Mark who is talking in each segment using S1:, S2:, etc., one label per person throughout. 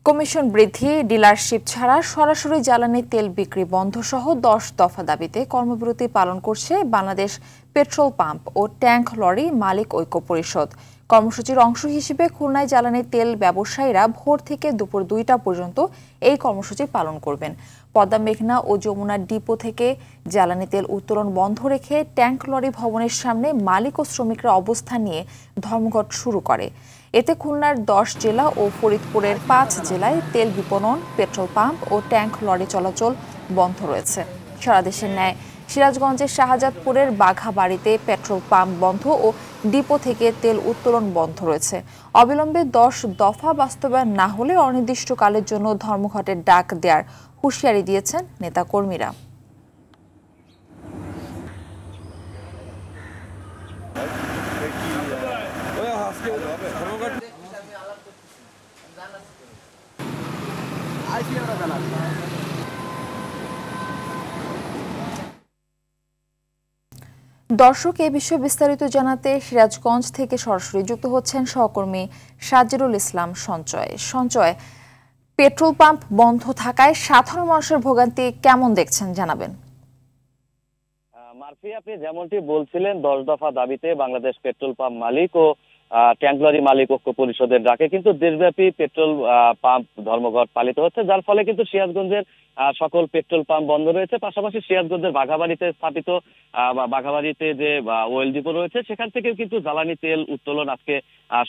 S1: Commission বৃদ্ধি, dealership ছাড়া সরাসরি জ্বালানি তেল বিক্রি বন্ধ সহ ১০ দফা দাবিতে কর্মবিরতি পালন করছে বাংলাদেশ পেট্রোল পাম্প ও ট্যাঙ্ক লরি মালিক ঐক্য পরিষদ। কর্মসূচির অংশ হিসেবে খুলনায় জ্বালানি তেল ব্যবসায়ীরা ভোর থেকে দুপুর ২টা পর্যন্ত এই কর্মসূচি পালন করবেন। পদ্মা মেঘনা ও যমুনার ডিপো থেকে জ্বালানি তেল উত্তোলন বন্ধ রেখে ট্যাঙ্ক লরি ভবনের সামনে মালিক ও শ্রমিকরা অবস্থান নিয়ে ধর্মঘট শুরু করে। এতে খুলনার ১০ জেলা ও ফরিদপুরের ৫ জেলায় তেল বিপণন, পেট্রোল পাম্প ও ট্যাঙ্ক লরি চলাচল বন্ধ রয়েছে। সারা দেশের ন্যায় সিরাজগঞ্জের শাহজাদপুরের বাঘাবাড়িতে পেট্রোল পাম্প বন্ধ ও ডিপো থেকে তেল উত্তোলন বন্ধ রয়েছে। অবিলম্বে ১০ দফা বাস্তবায়ন না হলে অনির্দিষ্টকালের জন্য ধর্মঘটের ডাক দেওয়ার হুঁশিয়ারি দিয়েছেন নেতাকর্মীরা। দর্শক, এ বিষয়ে বিস্তারিত জানাতে সিরাজগঞ্জ থেকে সরাসরি যুক্ত হচ্ছেন সহকর্মী সাজিরুল ইসলাম সঞ্চয়। পেট্রোল পাম্প বন্ধ থাকায় সাধারণ মানুষের ভোগান্তি কেমন দেখছেন জানাবেন।
S2: মারফি, আপনি যেমনটি বলছিলেন ১০ দফা দাবিতে বাংলাদেশ পেট্রোল পাম্প মালিক ও ট্যাঙ্ক লরি মালিক ঐক্য পরিষদের ডাকে কিন্তু দেশব্যাপী পেট্রোল পাম্প ধর্মঘট পালিত হচ্ছে, যার ফলে কিন্তু সিরাজগঞ্জের সকল পেট্রোল পাম্প বন্ধ রয়েছে। পাশাপাশি সিরাজগঞ্জের বাঘাবাড়িতে স্থাপিত বাঘাবাড়িতে যে ওয়েল ডিপো রয়েছে সেখান থেকেও কিন্তু জ্বালানি তেল উত্তোলন আজকে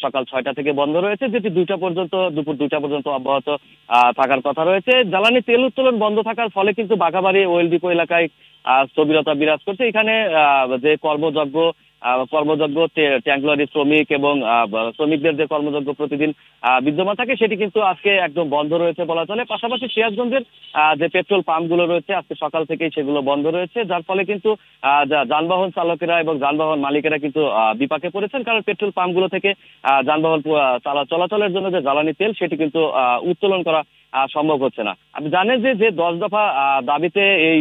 S2: সকাল ৬টা থেকে বন্ধ রয়েছে, যেটি দুপুর ২টা পর্যন্ত অব্যাহত থাকার কথা রয়েছে। জ্বালানি তেল উত্তোলন বন্ধ থাকার ফলে কিন্তু বাঘাবাড়ি ওয়েল ডিপো এলাকায় স্থবিরতা বিরাজ করছে। এখানে যে কর্মযজ্ঞ ট্যাঙ্ক লরি শ্রমিক এবং শ্রমিকদের যে কর্মযজ্ঞ প্রতিদিন বিদ্যমান থাকে সেটি কিন্তু আজকে একদম বন্ধ রয়েছে বলা চলে। পাশাপাশি সিরাজগঞ্জের যে পেট্রোল পাম্পগুলো রয়েছে আজকে সকাল থেকেই সেগুলো বন্ধ রয়েছে, যার ফলে কিন্তু যানবাহন চালকেরা এবং যানবাহন মালিকেরা কিন্তু বিপাকে পড়েছেন, কারণ পেট্রোল পাম্পগুলো থেকে যানবাহন চলাচলের জন্য যে জ্বালানি তেল সেটি কিন্তু উত্তোলন করা সম্ভব হচ্ছে না। আপনি জানেন যে ১০ দফা দাবিতে এই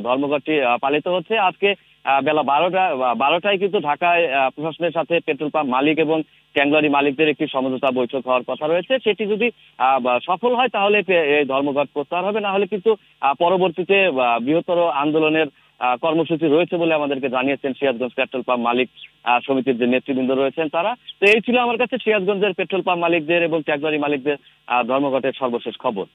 S2: ধর্মঘটটি পালিত হচ্ছে। আজকে বেলা ১২টায় কিন্তু ঢাকায় প্রশাসনের সাথে পেট্রোল পাম্প মালিক এবং ট্যাঙ্ক লরি মালিকদের একটি সমঝোতা বৈঠক হওয়ার কথা রয়েছে। সেটি যদি সফল হয় তাহলে এই ধর্মঘট প্রত্যাহার হবে, না হলে কিন্তু পরবর্তীতে বৃহত্তর আন্দোলনের কর্মসূচি রয়েছে বলে আমাদেরকে জানিয়েছেন সিরাজগঞ্জ পেট্রোল পাম্প মালিক সমিতির যে নেতৃবৃন্দ রয়েছেন তারা। তো এই ছিল আমার কাছে সিরাজগঞ্জের পেট্রোল পাম্প মালিকদের এবং ট্যাঙ্ক লরি মালিকদের ধর্মঘটের সর্বশেষ খবর।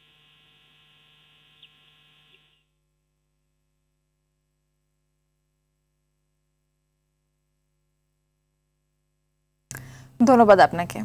S1: ধন্যবাদ আপনাকে।